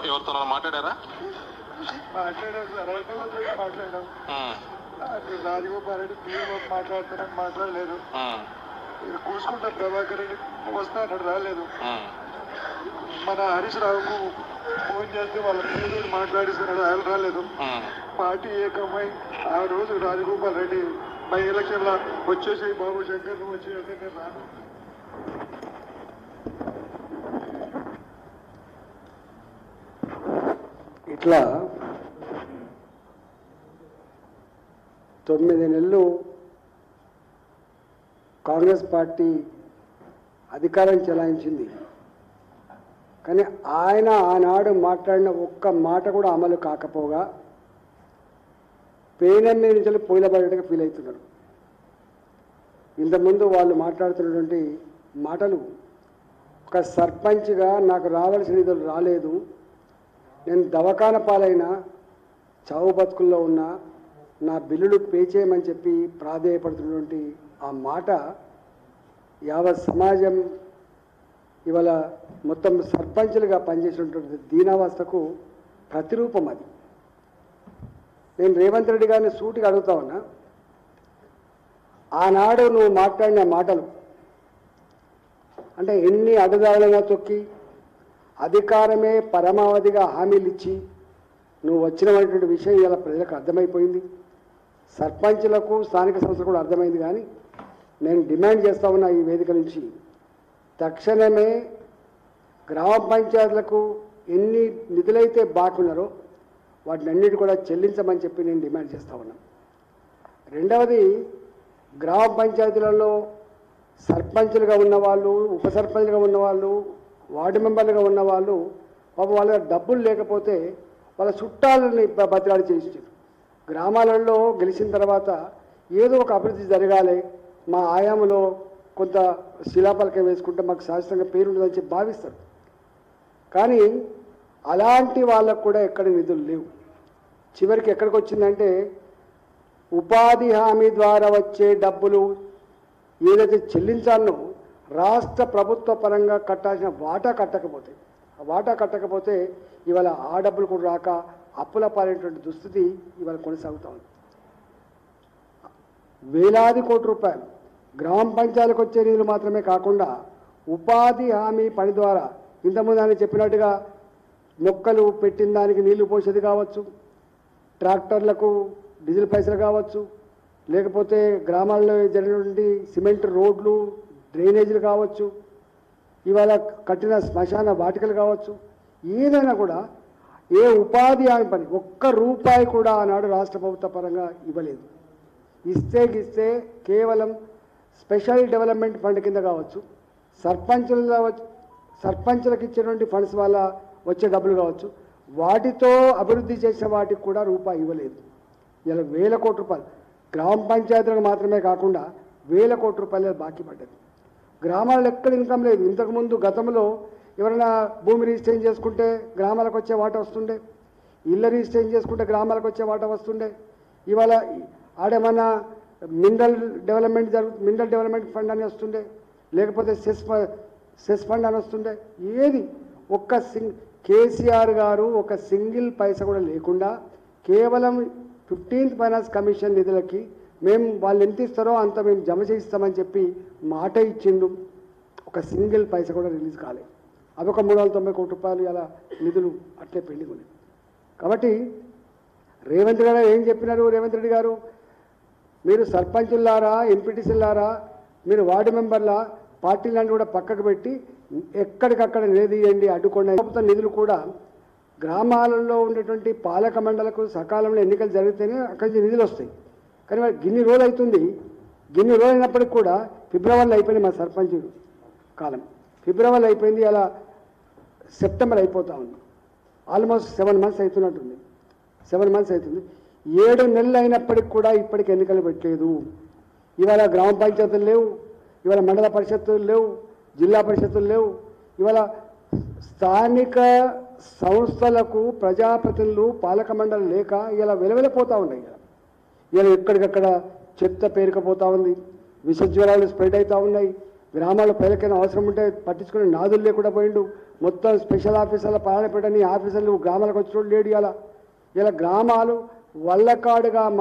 ఎవరితో మాట్లాడారా? మాట్లాడారు సార్, మాట్లాడాం. రాజగోపాల్ రెడ్డి పిల్లలు మాట్లాడుతున్నాను, మాట్లాడలేదు. కూసుకుంటా ప్రభాకర్ రెడ్డి వస్తా అన్నాడు, రాలేదు. మన హరీష్ రావుకు ఫోన్ చేస్తే వాళ్ళ పిల్లలు మాట్లాడిస్తున్నాడు, ఆయన రాలేదు. పార్టీ ఏకమై ఆ రోజు రాజగోపాల్ రెడ్డి బై ఎలక్షన్ లా వచ్చేసి బాబు శంకర్ వచ్చి అంటే నేను రాను. ఇట్లా 9 నెలలు కాంగ్రెస్ పార్టీ అధికారం చెలాయించింది. కానీ ఆయన ఆనాడు మాట్లాడిన ఒక్క మాట కూడా అమలు కాకపోగా పేనెం మీద నుంచి పోయిలబడేట్టుగా ఫీల్ అవుతున్నారు. ఇంతకుముందు వాళ్ళు మాట్లాడుతున్నటువంటి మాటలు, ఒక సర్పంచ్గా నాకు రావాల్సిన నిధులు రాలేదు, నేను దవాఖాన పాలైన చావు బతుకుల్లో ఉన్న నా బిల్లులు పే చేయమని చెప్పి ప్రాధేయపడుతున్నటువంటి ఆ మాట యావత్ సమాజం ఇవాళ మొత్తం సర్పంచులుగా పనిచేసినటువంటి దీనావస్థకు ప్రతిరూపం. అది నేను రేవంత్ రెడ్డి గారిని సూటిగా అడుగుతా ఉన్నా, ఆనాడు నువ్వు మాట్లాడిన మాటలు అంటే ఎన్ని అడుగుదారులుగా తొక్కి అధికారమే పరమావధిగా హామీలు ఇచ్చి నువ్వు వచ్చినటువంటి విషయం ఇలా ప్రజలకు అర్థమైపోయింది, సర్పంచులకు స్థానిక సంస్థలు కూడా అర్థమైంది. కానీ నేను డిమాండ్ చేస్తా ఉన్నా ఈ వేదిక నుంచి, తక్షణమే గ్రామ పంచాయతీలకు ఎన్ని నిధులైతే బాకీ ఉన్నారో వాటిని అన్నిటి కూడా చెల్లించమని చెప్పి నేను డిమాండ్ చేస్తా ఉన్నాను. రెండవది, గ్రామ పంచాయతీలలో సర్పంచులుగా ఉన్నవాళ్ళు, ఉప సర్పంచ్లుగా ఉన్నవాళ్ళు, వార్డు మెంబర్లుగా ఉన్నవాళ్ళు పాపం వాళ్ళ డబ్బులు లేకపోతే వాళ్ళ చుట్టాలని బతిలాడి చేయించారు. గ్రామాలలో గెలిచిన తర్వాత ఏదో ఒక అభివృద్ధి జరగాలి, మా ఆయాములో కొంత శిలాపలకం వేసుకుంటే మాకు శాశ్వతంగా పేరుంటుందని చెప్పి భావిస్తారు. కానీ అలాంటి వాళ్ళకు కూడా ఎక్కడ నిధులు లేవు. చివరికి ఎక్కడికి వచ్చిందంటే ఉపాధి హామీ ద్వారా వచ్చే డబ్బులు ఏదైతే చెల్లించాలనో రాష్ట్ర ప్రభుత్వ పరంగా కట్టాల్సిన వాటా కట్టకపోతే ఇవాళ ఆ డబ్బులు కూడా రాక అప్పుల పాలైనటువంటి దుస్థితి ఇవాళ కొనసాగుతూ ఉంది. వేలాది కోట్ల రూపాయలు గ్రామ పంచాయతీలకు వచ్చే నిధులు మాత్రమే కాకుండా ఉపాధి హామీ పని ద్వారా ఇంతకుముందు ఆయన చెప్పినట్టుగా మొక్కలు పెట్టిన దానికి నీళ్లు పోసేది కావచ్చు, ట్రాక్టర్లకు డీజిల్ పైసలు కావచ్చు, లేకపోతే గ్రామాల్లో జరిగినటువంటి సిమెంట్ రోడ్లు డ్రైనేజీలు కావచ్చు, ఇవాళ కట్టిన శ్మశాన వాటికలు కావచ్చు, ఏదైనా కూడా ఏ ఉపాధి హామీ పని ఒక్క రూపాయి కూడా ఆనాడు రాష్ట్ర ప్రభుత్వ పరంగా ఇవ్వలేదు. ఇస్తే కేవలం స్పెషల్ డెవలప్మెంట్ ఫండ్ కింద కావచ్చు, సర్పంచులకు ఇచ్చేటువంటి ఫండ్స్ వల్ల వచ్చే డబ్బులు కావచ్చు, వాటితో అభివృద్ధి చేసిన వాటికి కూడా రూపాయి ఇవ్వలేదు. ఇలా వేల కోట్ల రూపాయలు గ్రామ పంచాయతీలకు మాత్రమే కాకుండా వేల కోట్ల రూపాయలు బాకీ పడ్డది. గ్రామాల్లో ఎక్కడ ఇన్కమ్ లేదు. ఇంతకుముందు గతంలో ఎవరైనా భూమి రిజిస్ట్రేషన్ చేసుకుంటే గ్రామాలకు వచ్చే వాటా వస్తుండే, ఇళ్ళ రిజిస్ట్రేషన్ చేసుకుంటే గ్రామాలకు వచ్చే వాటా వస్తుండే. ఇవాళ ఆడేమన్నా మినరల్ డెవలప్మెంట్ ఫండ్ అని వస్తుండే, లేకపోతే సెస్ ఫండ్ అని వస్తుండే. ఏది ఒక్క కేసీఆర్ గారు ఒక సింగిల్ పైసా కూడా లేకుండా కేవలం 15th ఫైనాన్స్ కమిషన్ నిధులకి మేము వాళ్ళు ఎంత ఇస్తారో అంత మేము జమ చేయిస్తామని చెప్పి మాట ఇచ్చిండు. ఒక సింగిల్ పైసా కూడా రిలీజ్ కాలేదు. అవి ఒక 390 కోట్ల రూపాయలు ఇలా నిధులు అట్లే పెండింగ్ ఉన్నాయి. కాబట్టి రేవంత్ గారు ఏం చెప్పినారు? రేవంత్ రెడ్డి గారు, మీరు సర్పంచులారా, ఎంపీటీసీలారా, మీరు వార్డు మెంబర్ల పార్టీలన్నీ కూడా పక్కకు పెట్టి ఎక్కడికక్కడ నిలదీయండి, అడ్డుకోండి. ప్రభుత్వ నిధులు కూడా గ్రామాలలో ఉండేటువంటి పాలక మండలకు సకాలంలో ఎన్నికలు జరిగితేనే అక్కడి నుంచి నిధులు వస్తాయి. కానీ మరి గిన్ని రోజులు అవుతుంది, గిన్ని రోజులు అయినప్పటికి కూడా ఫిబ్రవరిలో అయిపోయింది మా సర్పంచ్ కాలం. ఫిబ్రవరిలో అయిపోయింది, అలా సెప్టెంబర్ అయిపోతూ ఉంది. Almost 7 months అవుతున్నట్టుంది. 7 months అవుతుంది. 7 నెలలు అయినప్పటికి కూడా ఇప్పటికి ఎన్నికలు పెట్టలేదు. ఇవాళ గ్రామ పంచాయతీలు లేవు, ఇవాళ మండల పరిషత్తులు లేవు, జిల్లా పరిషత్తులు లేవు. ఇవాళ స్థానిక సంస్థలకు ప్రజాప్రతినిధులు పాలక మండలి లేక ఇలా వెలవెలపోతూ ఉన్నాయి. ఇలా ఎక్కడికక్కడ చెత్త పేరుకపోతూ ఉంది, విష జ్వరాలు స్ప్రెడ్ అవుతూ ఉన్నాయి, గ్రామాల్లో ప్రజలకైనా అవసరం ఉంటే పట్టించుకునే నాదులు లేకుండా పోయిండు. మొత్తం స్పెషల్ ఆఫీసర్ల పాలన పెట్టని ఆఫీసర్లు గ్రామాలకు వచ్చినోడు లేడు. ఇలా గ్రామాలు వల్లకాడుగా